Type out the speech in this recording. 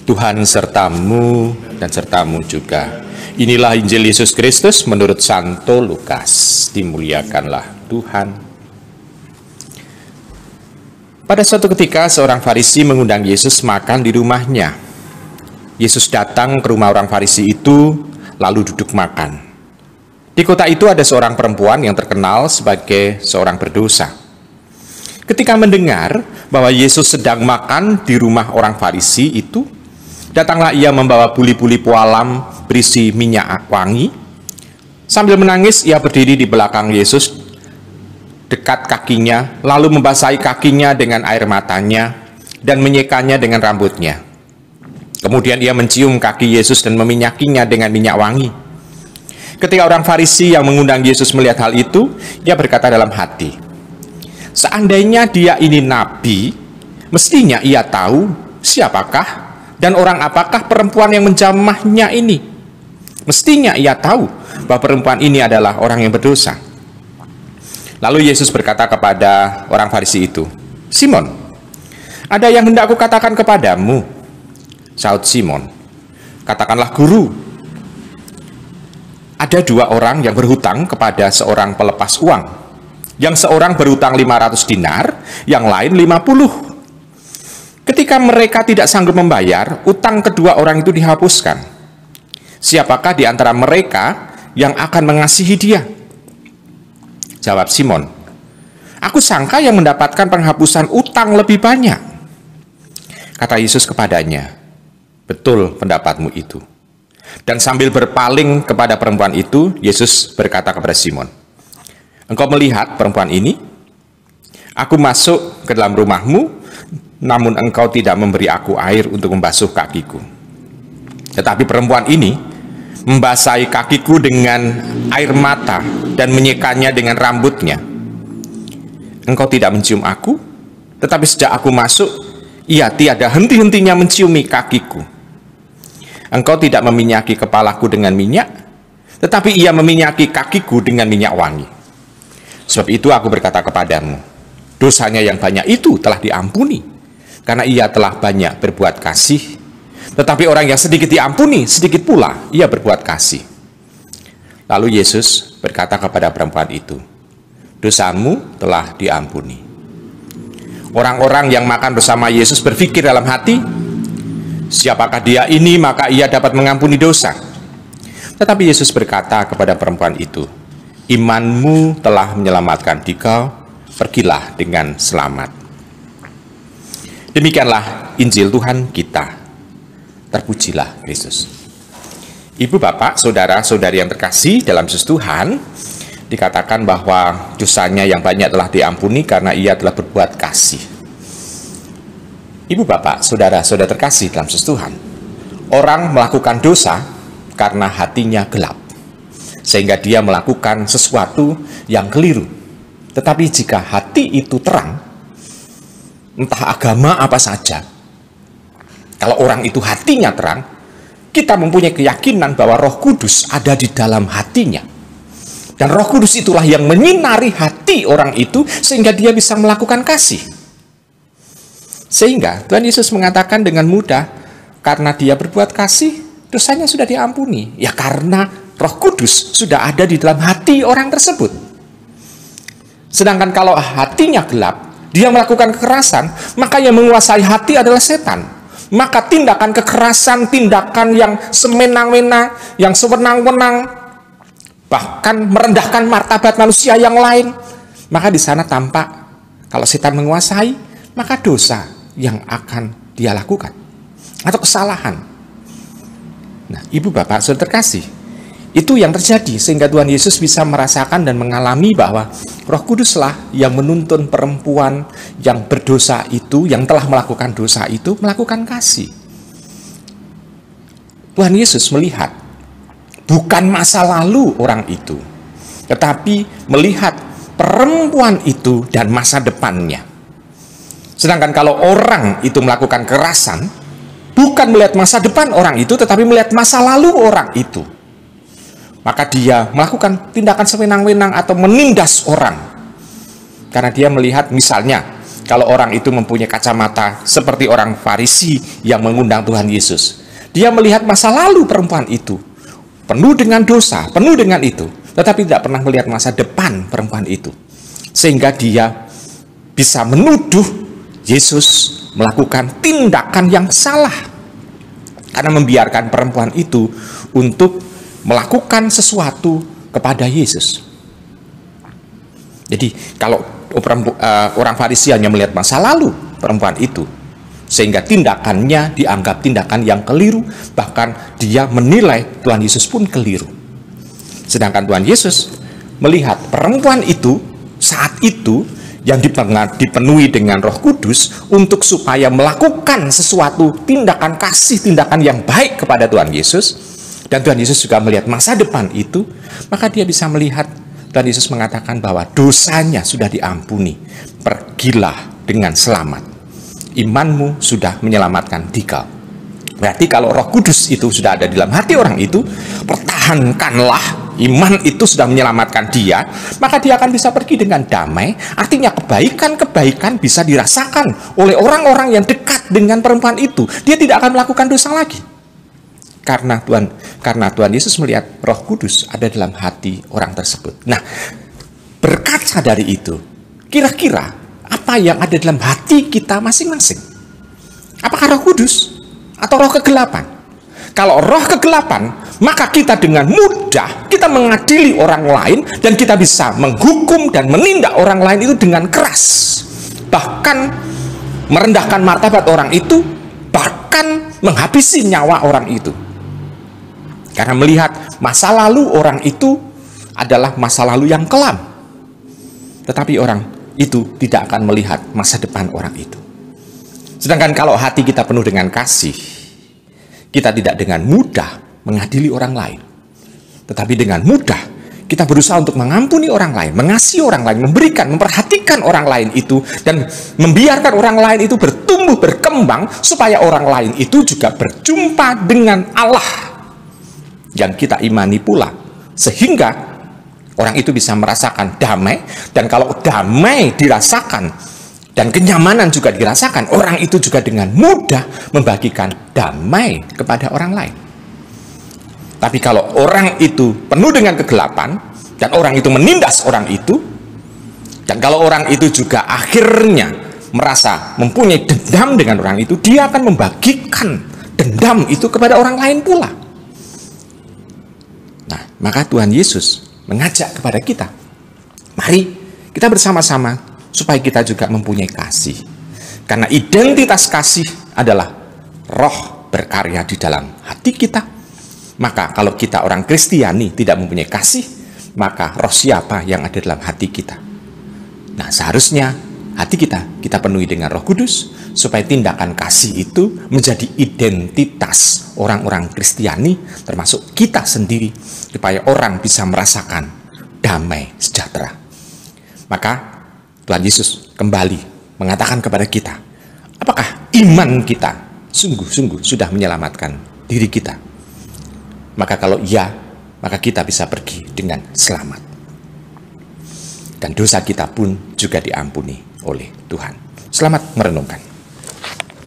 Tuhan sertamu dan sertamu juga. Inilah Injil Yesus Kristus menurut Santo Lukas. Dimuliakanlah Tuhan. Pada suatu ketika seorang Farisi mengundang Yesus makan di rumahnya. Yesus datang ke rumah orang Farisi itu lalu duduk makan. Di kota itu ada seorang perempuan yang terkenal sebagai seorang berdosa. Ketika mendengar bahwa Yesus sedang makan di rumah orang Farisi itu, datanglah ia membawa buli-buli pualam berisi minyak wangi. Sambil menangis, ia berdiri di belakang Yesus, dekat kakinya, lalu membasahi kakinya dengan air matanya dan menyekanya dengan rambutnya. Kemudian ia mencium kaki Yesus dan meminyakinya dengan minyak wangi. Ketika orang Farisi yang mengundang Yesus melihat hal itu, ia berkata dalam hati, "Seandainya dia ini nabi, mestinya ia tahu siapakah dan orang apakah perempuan yang menjamahnya ini. Mestinya ia tahu bahwa perempuan ini adalah orang yang berdosa." Lalu Yesus berkata kepada orang Farisi itu, "Simon, ada yang hendak aku katakan kepadamu." Saud Simon, "Katakanlah Guru." Ada dua orang yang berhutang kepada seorang pelepas uang. Yang seorang berhutang 500 dinar, yang lain 50. Ketika mereka tidak sanggup membayar, utang kedua orang itu dihapuskan. Siapakah di antara mereka yang akan mengasihi dia? Jawab Simon, "Aku sangka yang mendapatkan penghapusan utang lebih banyak." Kata Yesus kepadanya, "Betul pendapatmu itu." Dan sambil berpaling kepada perempuan itu, Yesus berkata kepada Simon, "Engkau melihat perempuan ini? Aku masuk ke dalam rumahmu, namun engkau tidak memberi aku air untuk membasuh kakiku. Tetapi perempuan ini membasahi kakiku dengan air mata dan menyekanya dengan rambutnya. Engkau tidak mencium aku, tetapi sejak aku masuk, ia tiada henti-hentinya menciumi kakiku. Engkau tidak meminyaki kepalaku dengan minyak, tetapi ia meminyaki kakiku dengan minyak wangi. Sebab itu aku berkata kepadamu, dosanya yang banyak itu telah diampuni, karena ia telah banyak berbuat kasih. Tetapi orang yang sedikit diampuni, sedikit pula ia berbuat kasih." Lalu Yesus berkata kepada perempuan itu, "Dosamu telah diampuni." Orang-orang yang makan bersama Yesus berpikir dalam hati, "Siapakah dia ini, maka ia dapat mengampuni dosa?" Tetapi Yesus berkata kepada perempuan itu, "Imanmu telah menyelamatkan dikau, pergilah dengan selamat." Demikianlah Injil Tuhan kita. Terpujilah Kristus. Ibu, bapak, saudara-saudari yang terkasih dalam Yesus Tuhan, dikatakan bahwa dosanya yang banyak telah diampuni karena ia telah berbuat kasih. Ibu, bapak, saudara-saudara terkasih dalam Yesus Tuhan, orang melakukan dosa karena hatinya gelap, sehingga dia melakukan sesuatu yang keliru. Tetapi jika hati itu terang, entah agama apa saja, kalau orang itu hatinya terang, kita mempunyai keyakinan bahwa Roh Kudus ada di dalam hatinya. Dan Roh Kudus itulah yang menyinari hati orang itu sehingga dia bisa melakukan kasih. Sehingga Tuhan Yesus mengatakan dengan mudah, karena dia berbuat kasih, dosanya sudah diampuni. Ya karena Roh Kudus sudah ada di dalam hati orang tersebut. Sedangkan kalau hatinya gelap, dia melakukan kekerasan, maka yang menguasai hati adalah setan. Maka tindakan kekerasan, tindakan yang semenang-menang, yang sewenang-wenang, bahkan merendahkan martabat manusia yang lain, maka di sana tampak kalau setan menguasai, maka dosa yang akan dia lakukan atau kesalahan. Nah, ibu, bapak, saudara terkasih, itu yang terjadi sehingga Tuhan Yesus bisa merasakan dan mengalami bahwa Roh Kuduslah yang menuntun perempuan yang berdosa itu, yang telah melakukan dosa itu, melakukan kasih. Tuhan Yesus melihat bukan masa lalu orang itu, tetapi melihat perempuan itu dan masa depannya. Sedangkan kalau orang itu melakukan kekerasan, bukan melihat masa depan orang itu, tetapi melihat masa lalu orang itu, maka dia melakukan tindakan sewenang-wenang atau menindas orang. Karena dia melihat misalnya kalau orang itu mempunyai kacamata seperti orang Farisi yang mengundang Tuhan Yesus. Dia melihat masa lalu perempuan itu, penuh dengan dosa, penuh dengan itu, tetapi tidak pernah melihat masa depan perempuan itu. Sehingga dia bisa menuduh Yesus melakukan tindakan yang salah karena membiarkan perempuan itu untuk melakukan sesuatu kepada Yesus. Jadi kalau orang Farisi hanya melihat masa lalu perempuan itu, sehingga tindakannya dianggap tindakan yang keliru, bahkan dia menilai Tuhan Yesus pun keliru. Sedangkan Tuhan Yesus melihat perempuan itu saat itu yang dipenuhi dengan Roh Kudus untuk supaya melakukan sesuatu tindakan kasih, tindakan yang baik kepada Tuhan Yesus, dan Tuhan Yesus juga melihat masa depan itu, maka dia bisa melihat Tuhan Yesus mengatakan bahwa dosanya sudah diampuni, pergilah dengan selamat, imanmu sudah menyelamatkan dikau. Berarti kalau Roh Kudus itu sudah ada di dalam hati orang itu, pertahankanlah, iman itu sudah menyelamatkan dia, maka dia akan bisa pergi dengan damai. Artinya kebaikan-kebaikan bisa dirasakan oleh orang-orang yang dekat dengan perempuan itu. Dia tidak akan melakukan dosa lagi. Karena Tuhan Yesus melihat Roh Kudus ada dalam hati orang tersebut. Nah, berkaca dari itu, kira-kira apa yang ada dalam hati kita masing-masing? Apakah Roh Kudus atau roh kegelapan? Kalau roh kegelapan, maka kita dengan mudah kita mengadili orang lain, dan kita bisa menghukum dan menindak orang lain itu dengan keras, bahkan merendahkan martabat orang itu, bahkan menghabisi nyawa orang itu, karena melihat masa lalu orang itu adalah masa lalu yang kelam. Tetapi orang itu tidak akan melihat masa depan orang itu. Sedangkan kalau hati kita penuh dengan kasih, kita tidak dengan mudah mengadili orang lain, tetapi dengan mudah kita berusaha untuk mengampuni orang lain, mengasihi orang lain, memberikan, memperhatikan orang lain itu, dan membiarkan orang lain itu bertumbuh, berkembang, supaya orang lain itu juga berjumpa dengan Allah yang kita imani pula, sehingga orang itu bisa merasakan damai. Dan kalau damai dirasakan dan kenyamanan juga dirasakan, orang itu juga dengan mudah membagikan damai kepada orang lain. Tapi kalau orang itu penuh dengan kegelapan, dan orang itu menindas orang itu, dan kalau orang itu juga akhirnya merasa mempunyai dendam dengan orang itu, dia akan membagikan dendam itu kepada orang lain pula. Nah, maka Tuhan Yesus mengajak kepada kita, mari kita bersama-sama supaya kita juga mempunyai kasih. Karena identitas kasih adalah Roh berkarya di dalam hati kita. Maka kalau kita orang Kristiani tidak mempunyai kasih, maka roh siapa yang ada dalam hati kita? Nah, seharusnya hati kita penuhi dengan Roh Kudus, supaya tindakan kasih itu menjadi identitas orang-orang Kristiani, termasuk kita sendiri, supaya orang bisa merasakan damai sejahtera. Maka Tuhan Yesus kembali mengatakan kepada kita, apakah iman kita sungguh-sungguh sudah menyelamatkan diri kita? Maka kalau iya, maka kita bisa pergi dengan selamat. Dan dosa kita pun juga diampuni oleh Tuhan. Selamat merenungkan.